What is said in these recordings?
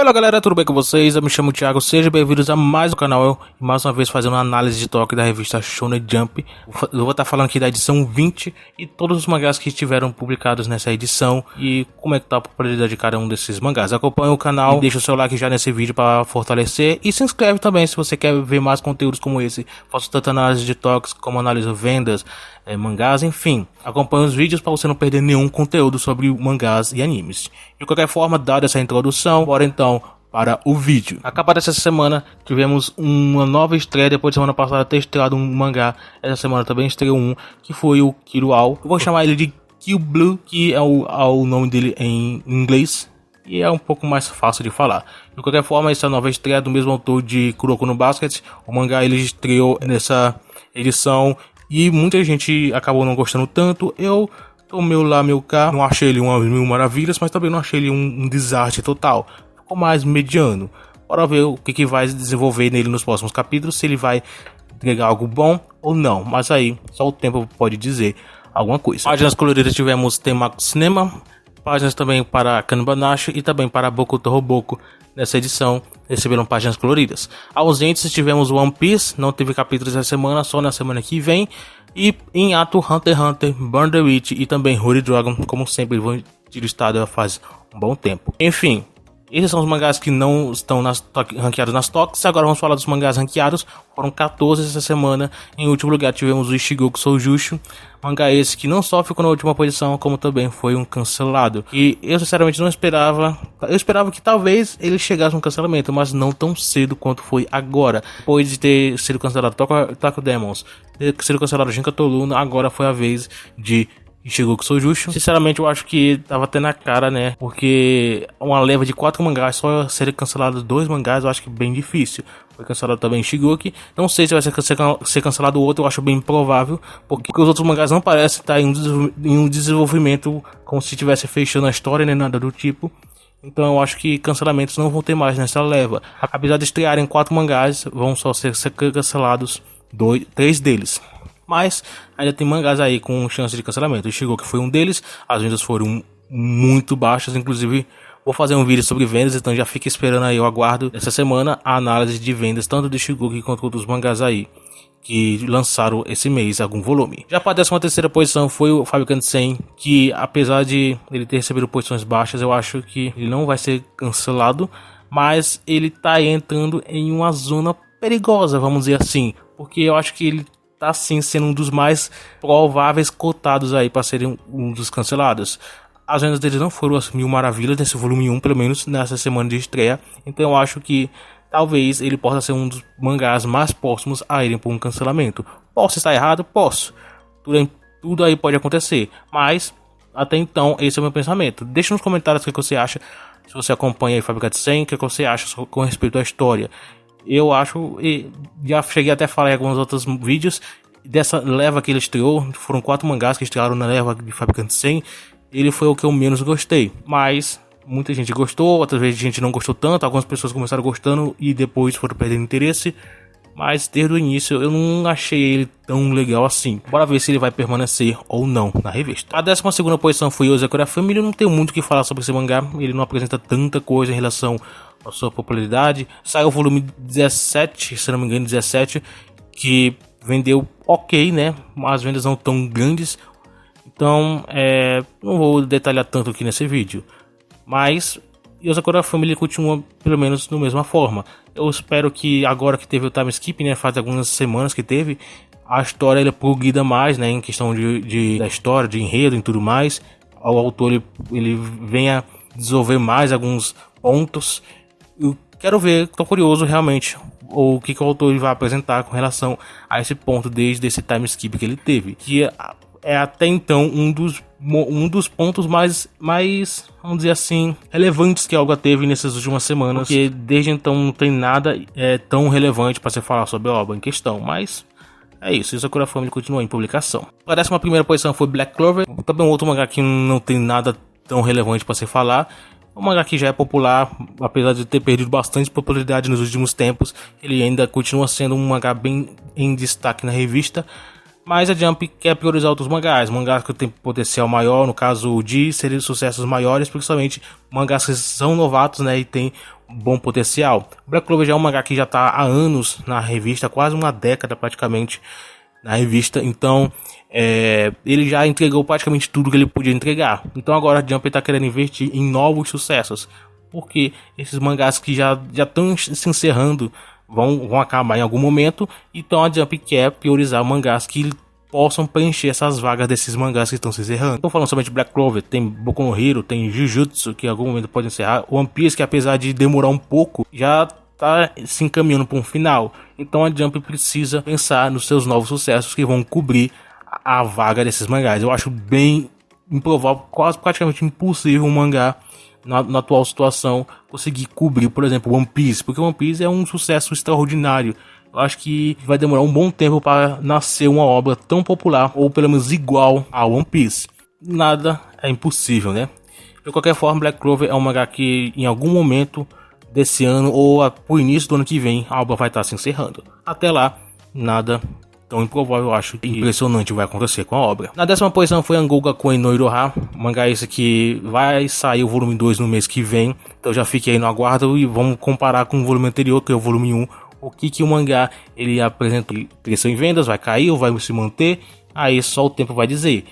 Fala galera, tudo bem com vocês? Eu me chamo Thiago, sejam bem-vindos a mais um canal. Eu mais uma vez fazendo uma análise de toque da revista Shonen Jump. Eu vou estar falando aqui da edição 20 e todos os mangás que estiveram publicados nessa edição e como é que tá a popularidade de cada um desses mangás. Acompanhe o canal, deixa o seu like já nesse vídeo para fortalecer e se inscreve também se você quer ver mais conteúdos como esse. Faço tanto análise de toques como analiso vendas, mangás, enfim. Acompanhe os vídeos para você não perder nenhum conteúdo sobre mangás e animes. De qualquer forma, dada essa introdução, bora então para o vídeo. Acabada essa semana, tivemos uma nova estreia, depois de semana passada ter estreado um mangá. Essa semana também estreou um, que foi o Kiruao. Eu vou chamar ele de Kill Blue, que é o nome dele em inglês, e é um pouco mais fácil de falar. De qualquer forma, essa nova estreia do mesmo autor de Kuroko no Basket. O mangá ele estreou nessa edição e muita gente acabou não gostando tanto. Eu tomei lá meu cá, não achei ele uma mil maravilhas, mas também não achei ele um desastre total. Ficou mais mediano. Bora ver o que vai desenvolver nele nos próximos capítulos, se ele vai entregar algo bom ou não. Mas aí, só o tempo pode dizer alguma coisa. Páginas coloridas tivemos Temaku Cinema, páginas também para Kanbanashi e também para Bokuto Roboku. Nessa edição receberam páginas coloridas. Ausentes tivemos One Piece, não teve capítulos essa semana, só na semana que vem. E em ato Hunter x Hunter, Burn the Witch e também Holy Dragon, como sempre vão ter listado faz um bom tempo. Enfim, esses são os mangás que não estão ranqueados nas toques. Agora vamos falar dos mangás ranqueados. Foram 14 essa semana. Em último lugar tivemos o Ishigoku Soujushu, mangá esse que não só ficou na última posição, como também foi um cancelado. E eu sinceramente não esperava. Eu esperava que talvez ele chegasse no cancelamento, mas não tão cedo quanto foi agora. Depois de ter sido cancelado Taco Demons, ter sido cancelado Jinkato Luna, agora foi a vez de Ishigoku Soujushu. Sinceramente eu acho que tava até na cara, né? Porque uma leva de 4 mangás, só serem cancelados 2 mangás, eu acho que é bem difícil. Foi cancelado também Shigoku. Não sei se vai ser cancelado o outro, eu acho bem improvável. Porque os outros mangás não parecem estar em um desenvolvimento como se estivesse fechando a história, nem nada do tipo. Então eu acho que cancelamentos não vão ter mais nessa leva. Apesar de estrearem 4 mangás, vão só ser cancelados 3 deles. Mas ainda tem mangás aí com chance de cancelamento. O Shigoku foi um deles, as vendas foram muito baixas, inclusive vou fazer um vídeo sobre vendas, então já fica esperando aí, eu aguardo essa semana a análise de vendas tanto do Shigoku quanto dos mangás aí que lançaram esse mês algum volume. Já para a 13ª posição foi o Fabricant Sen, que apesar de ele ter recebido posições baixas, eu acho que ele não vai ser cancelado, mas ele tá entrando em uma zona perigosa, vamos dizer assim, porque eu acho que ele tá sim sendo um dos mais prováveis cotados aí para serem um dos cancelados. As vendas deles não foram as mil maravilhas nesse volume 1, pelo menos nessa semana de estreia, então eu acho que talvez ele possa ser um dos mangás mais próximos a irem por um cancelamento. Posso estar errado? Posso. Tudo aí pode acontecer, mas até então esse é o meu pensamento. Deixa nos comentários o que você acha, se você acompanha aí Fabricant Sen, o que você acha com respeito à história. Eu acho, e já cheguei até a falar em alguns outros vídeos, dessa leva que ele estreou, foram 4 mangás que estrearam na leva de Fabricant Sen, ele foi o que eu menos gostei, mas muita gente gostou, outras vezes a gente não gostou tanto, algumas pessoas começaram gostando e depois foram perdendo interesse, mas desde o início eu não achei ele tão legal assim. Bora ver se ele vai permanecer ou não na revista. A 12ª posição foi Yozakura Family. Eu não tenho muito o que falar sobre esse mangá, ele não apresenta tanta coisa em relação à sua popularidade. Saiu o volume 17, se não me engano 17, que vendeu ok, né, mas as vendas não tão grandes, então não vou detalhar tanto aqui nesse vídeo, mas Yozakura Family continua pelo menos da mesma forma. Eu espero que agora que teve o time skip, né, faz algumas semanas que teve, a história ele progrida mais, né, em questão da história, de enredo e tudo mais. O autor ele venha desenvolver mais alguns pontos. Eu quero ver, tô curioso realmente o que o autor vai apresentar com relação a esse ponto desde esse time skip que ele teve, que é até então um dos pontos mais, vamos dizer assim, relevantes que a obra teve nessas últimas semanas, porque desde então não tem nada tão relevante para se falar sobre a obra em questão, mas é isso, Yozakura Family continua em publicação. A 11ª posição foi Black Clover, também um outro mangá que não tem nada tão relevante para se falar. Um mangá que já é popular, apesar de ter perdido bastante popularidade nos últimos tempos, ele ainda continua sendo um mangá bem em destaque na revista. Mas a Jump quer priorizar outros mangás que têm potencial maior, no caso de serem sucessos maiores, principalmente mangás que são novatos, né, e tem bom potencial. Black Clover já é um mangá que já está há anos na revista, quase uma década praticamente na revista, então ele já entregou praticamente tudo que ele podia entregar. Então agora a Jump está querendo investir em novos sucessos, porque esses mangás que já estão se encerrando vão acabar em algum momento, então a Jump quer priorizar mangás que possam preencher essas vagas desses mangás que estão se encerrando. Estou falando somente de Black Clover, tem Boku no Hero, tem Jujutsu, que em algum momento pode encerrar, One Piece, que apesar de demorar um pouco, já tá se encaminhando para um final. Então a Jump precisa pensar nos seus novos sucessos que vão cobrir a vaga desses mangás. Eu acho bem improvável, quase praticamente impossível um mangá na atual situação conseguir cobrir, por exemplo, One Piece, porque One Piece é um sucesso extraordinário. Eu acho que vai demorar um bom tempo para nascer uma obra tão popular, ou pelo menos igual a One Piece. Nada é impossível, né? De qualquer forma, Black Clover é um mangá que em algum momento desse ano ou pro início do ano que vem a obra vai estar se encerrando. Até lá, nada tão improvável, eu acho, impressionante vai acontecer com a obra. Na 10ª posição foi Angou Gakuen no Iroha, mangá esse que vai sair o volume 2 no mês que vem, então já fique aí no aguardo e vamos comparar com o volume anterior, que é o volume 1, o que o mangá ele apresentou. Cresceu em vendas, vai cair ou vai se manter, aí só o tempo vai dizer.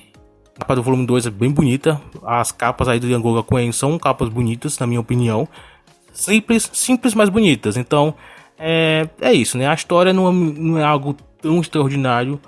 A capa do volume 2 é bem bonita, as capas aí do Angou Gakuen são capas bonitas, na minha opinião, simples, mas bonitas, então é isso, né? A história não é algo tão extraordinário,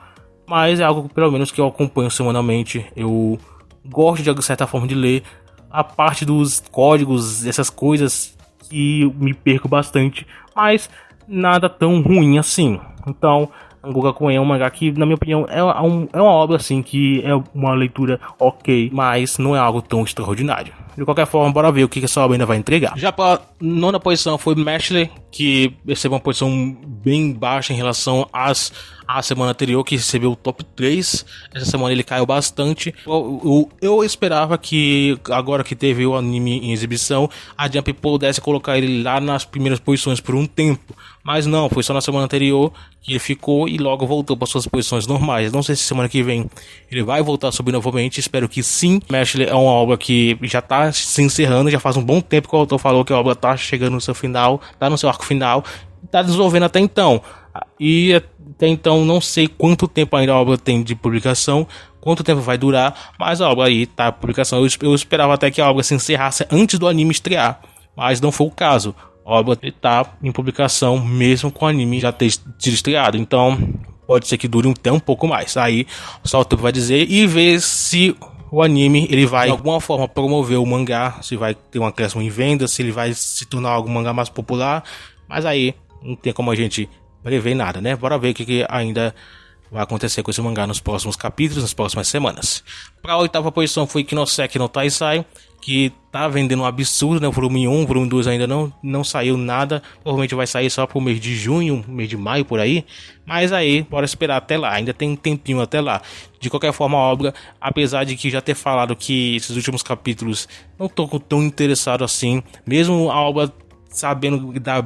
mas é algo que pelo menos que eu acompanho semanalmente. Eu gosto de certa forma de ler, a parte dos códigos, essas coisas que me perco bastante, mas nada tão ruim assim. Então Angou Gakuen é um mangá que, na minha opinião, é uma obra assim que é uma leitura ok, mas não é algo tão extraordinário. De qualquer forma, bora ver o que essa obra ainda vai entregar. Já para 9ª posição foi Mashle, que recebeu uma posição bem baixa em relação à semana anterior, que recebeu o top 3. Essa semana ele caiu bastante. Eu esperava que, agora que teve o anime em exibição, a Jump pudesse colocar ele lá nas primeiras posições por um tempo. Mas não, foi só na semana anterior que ele ficou e logo voltou para suas posições normais. Não sei se semana que vem ele vai voltar a subir novamente, espero que sim. Mashle é uma obra que já está se encerrando, já faz um bom tempo que o autor falou que a obra está chegando no seu final, está no seu arco final, está desenvolvendo até então. E até então não sei quanto tempo ainda a obra tem de publicação, quanto tempo vai durar, mas a obra aí tá em publicação. Eu esperava até que a obra se encerrasse antes do anime estrear, mas não foi o caso. A obra está em publicação mesmo com o anime já ter sido estreado, então pode ser que dure até um pouco mais. Aí só o tempo vai dizer, e ver se o anime ele vai de alguma forma promover o mangá, se vai ter um acréscimo em vendas, se ele vai se tornar algum mangá mais popular, mas aí não tem como a gente prever nada, né? Bora ver o que ainda vai acontecer com esse mangá nos próximos capítulos, nas próximas semanas. Para a 8ª posição foi Kinoseki no Taisai, que tá vendendo um absurdo, né? O volume 1, o volume 2 ainda não saiu nada, provavelmente vai sair só pro mês de junho, mês de maio, por aí, mas aí, bora esperar até lá, ainda tem um tempinho até lá. De qualquer forma, a obra, apesar de que já ter falado que esses últimos capítulos não tô tão interessado assim, mesmo a obra sabendo dar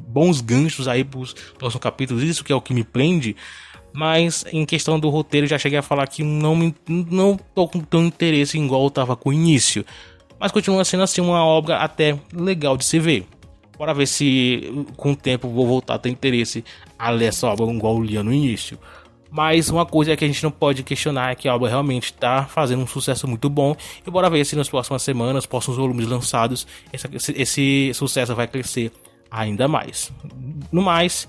bons ganchos aí pros próximos capítulos, isso que é o que me prende. Mas em questão do roteiro, já cheguei a falar que não tô com tão interesse igual eu tava com o início. Mas continua sendo assim uma obra até legal de se ver. Bora ver se com o tempo vou voltar a ter interesse a ler essa obra igual eu lia no início. Mas uma coisa que a gente não pode questionar é que a obra realmente está fazendo um sucesso muito bom. E bora ver se nas próximas semanas, próximos volumes lançados, esse sucesso vai crescer ainda mais. No mais,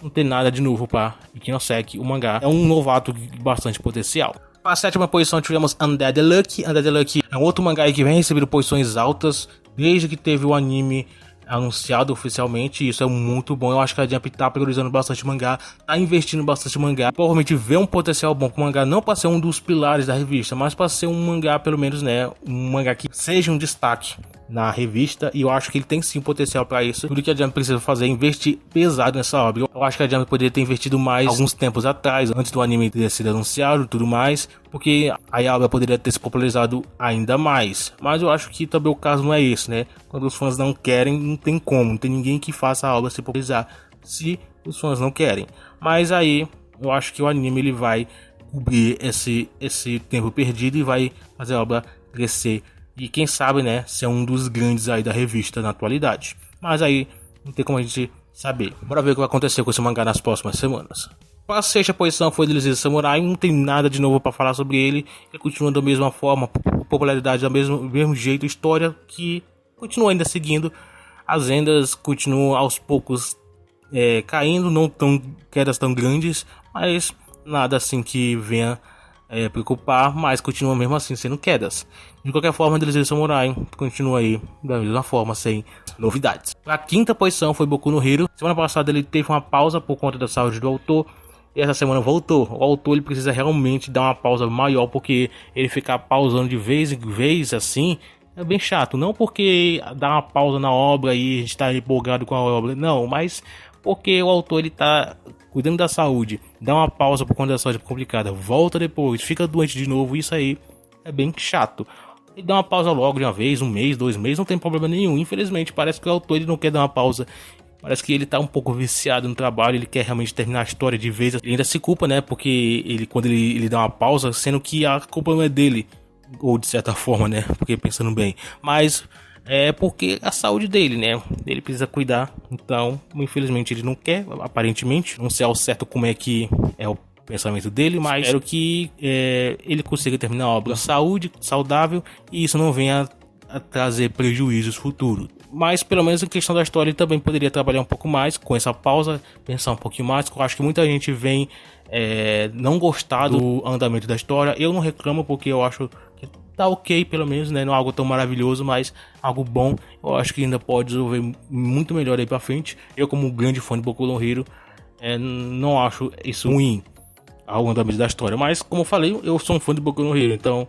não tem nada de novo para Kinoseki. O mangá é um novato de bastante potencial. Para a 7ª posição tivemos Undead Luck. Undead Luck é um outro mangá que vem recebendo posições altas desde que teve o anime anunciado oficialmente. Isso é muito bom. Eu acho que a Jump tá priorizando bastante mangá, tá investindo bastante mangá, provavelmente vê um potencial bom com o mangá, não para ser um dos pilares da revista, mas para ser um mangá, pelo menos, né, um mangá que seja um destaque na revista, e eu acho que ele tem sim potencial para isso. Tudo que a Jump precisa fazer é investir pesado nessa obra. Eu acho que a Jump poderia ter investido mais alguns tempos atrás, antes do anime ter sido anunciado e tudo mais, porque aí a obra poderia ter se popularizado ainda mais. Mas eu acho que também o caso não é esse, né? Quando os fãs não querem, não tem como, não tem ninguém que faça a obra se popularizar se os fãs não querem. Mas aí eu acho que o anime ele vai cobrir esse tempo perdido e vai fazer a obra crescer. E quem sabe, né, ser um dos grandes aí da revista na atualidade. Mas aí não tem como a gente saber. Bora ver o que vai acontecer com esse mangá nas próximas semanas. A sexta posição foi Delícia Samurai. Não tem nada de novo para falar sobre ele. Ele continua da mesma forma, popularidade do mesmo jeito, história que continua ainda seguindo. As vendas continuam aos poucos caindo, não tão quedas tão grandes, mas nada assim que venha preocupar, mas continua mesmo assim sendo quedas. De qualquer forma, Delícia Samurai continua aí da mesma forma, sem novidades. A quinta posição foi Boku no Hero. Semana passada ele teve uma pausa por conta da saúde do autor. E essa semana voltou. O autor ele precisa realmente dar uma pausa maior, porque ele ficar pausando de vez em vez assim é bem chato. Não porque dá uma pausa na obra e está empolgado com a obra, não, mas porque o autor ele tá cuidando da saúde, dá uma pausa por conta da saúde complicada, volta depois, fica doente de novo. Isso aí é bem chato. E dá uma pausa logo de uma vez, 1 mês, 2 meses, não tem problema nenhum. Infelizmente parece que o autor ele não quer dar uma pausa. Parece que ele tá um pouco viciado no trabalho, ele quer realmente terminar a história de vez. Ele ainda se culpa, né? Porque quando ele dá uma pausa, sendo que a culpa não é dele. Ou de certa forma, né? Porque pensando bem. Mas é porque a saúde dele, né? Ele precisa cuidar. Então, infelizmente, ele não quer, aparentemente. Não sei ao certo como é que é o pensamento dele, mas espero que ele consiga terminar a obra saúde, saudável, e isso não venha a trazer prejuízos futuros. Mas pelo menos em questão da história ele também poderia trabalhar um pouco mais com essa pausa, pensar um pouquinho mais. Eu acho que muita gente vem não gostar do andamento da história. Eu não reclamo, porque eu acho que tá ok, pelo menos, né? Não é algo tão maravilhoso, mas algo bom. Eu acho que ainda pode desenvolver muito melhor aí pra frente. Eu, como um grande fã de Boku no Hero, não acho isso ruim, ao andamento da história. Mas como eu falei, eu sou um fã de Boku no Hero, então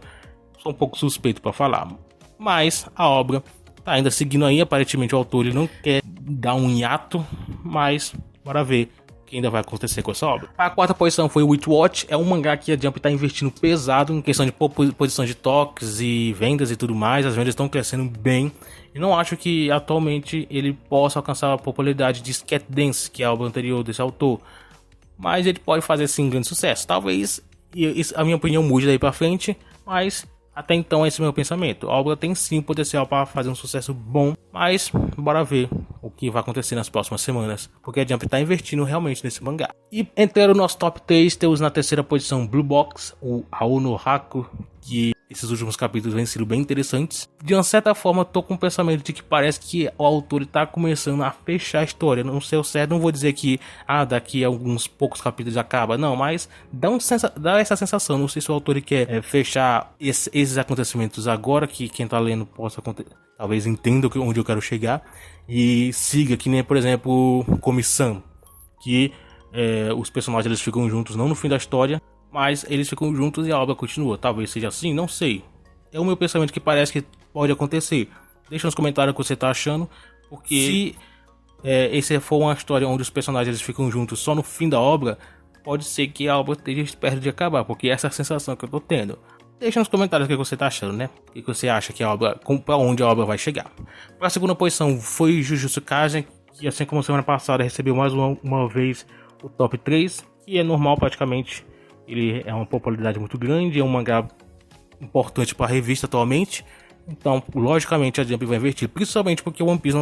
sou um pouco suspeito pra falar. Mas a obra tá ainda seguindo aí. Aparentemente o autor ele não quer dar um hiato, mas bora ver o que ainda vai acontecer com essa obra. A quarta posição foi o Witchwatch. É um mangá que a Jump tá investindo pesado em questão de posição de toques e vendas e tudo mais. As vendas estão crescendo bem. E não acho que atualmente ele possa alcançar a popularidade de Scat Dance, que é a obra anterior desse autor. Mas ele pode fazer sim grande sucesso. Talvez a minha opinião mude daí pra frente, mas até então esse é o meu pensamento. A obra tem sim potencial para fazer um sucesso bom, mas bora ver o que vai acontecer nas próximas semanas, porque a Jump está investindo realmente nesse mangá. E entrando no nosso top 3, temos na terceira posição Blue Box, o Aono Haku, que esses últimos capítulos vêm sido bem interessantes. De uma certa forma, tô com o pensamento de que parece que o autor está começando a fechar a história. Não sei o certo, não vou dizer que daqui a alguns poucos capítulos acaba, não, mas dá essa sensação. Não sei se o autor quer fechar esses acontecimentos agora, que quem tá lendo possa talvez entenda onde eu quero chegar e siga, que nem, por exemplo, Comissão, que os personagens eles ficam juntos não no fim da história, mas eles ficam juntos e a obra continua. Talvez seja assim, não sei. É o meu pensamento que parece que pode acontecer. Deixa nos comentários o que você tá achando, porque se esse for uma história onde os personagens eles ficam juntos só no fim da obra, pode ser que a obra esteja perto de acabar, porque essa é a sensação que eu tô tendo. Deixa nos comentários o que você tá achando, né? O que você acha que a obra, pra onde a obra vai chegar. Para a segunda posição foi Jujutsu Kaisen, que assim como semana passada recebeu mais uma vez o top 3, que é normal praticamente. Ele é uma popularidade muito grande, é um mangá importante para a revista atualmente. Então, logicamente, a Jump vai investir, principalmente porque o One Piece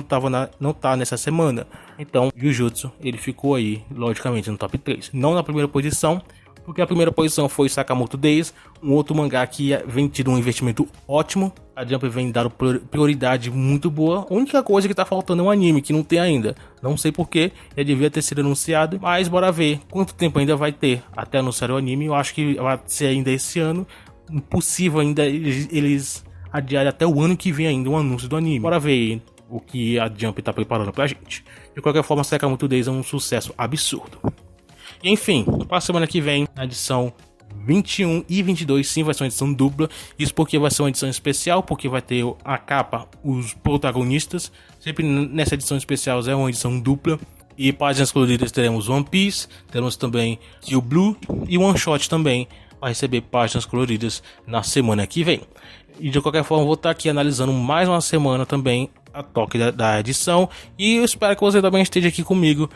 não tá nessa semana. Então, Jujutsu, ele ficou aí, logicamente, no top 3. Não na primeira posição, porque a primeira posição foi Sakamoto Days, um outro mangá que vem tido um investimento ótimo. A Jump vem dando prioridade muito boa. A única coisa que tá faltando é um anime, que não tem ainda. Não sei porquê, já devia ter sido anunciado, mas bora ver quanto tempo ainda vai ter até anunciar o anime. Eu acho que vai ser ainda esse ano. Impossível ainda eles adiarem até o ano que vem ainda o anúncio do anime. Bora ver o que a Jump tá preparando pra gente. De qualquer forma, Sakamoto Days é um sucesso absurdo. E enfim, para a semana que vem, na edição 21 e 22, sim, vai ser uma edição dupla. Isso porque vai ser uma edição especial, porque vai ter a capa, os protagonistas. Sempre nessa edição especial é uma edição dupla. E páginas coloridas teremos One Piece, teremos também Kill Blue e One Shot também vai receber páginas coloridas na semana que vem. E de qualquer forma, vou estar aqui analisando mais uma semana também a toque da edição. E eu espero que você também esteja aqui comigo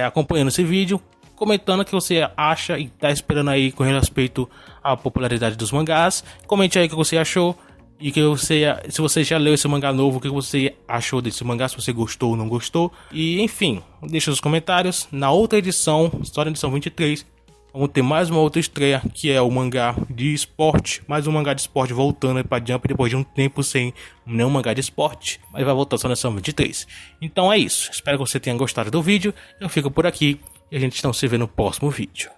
acompanhando esse vídeo. comentando o que você acha e tá esperando aí com respeito à popularidade dos mangás. Comente aí o que você achou e que você, se você já leu esse mangá novo, o que você achou desse mangá, se você gostou ou não gostou. E enfim, deixa nos comentários. Na outra edição, história edição 23, vamos ter mais uma outra estreia, que é o mangá de esporte. Mais um mangá de esporte voltando pra Jump depois de um tempo sem nenhum mangá de esporte. Mas vai voltar só na edição 23. Então é isso. Espero que você tenha gostado do vídeo. Eu fico por aqui e a gente está se vê no próximo vídeo.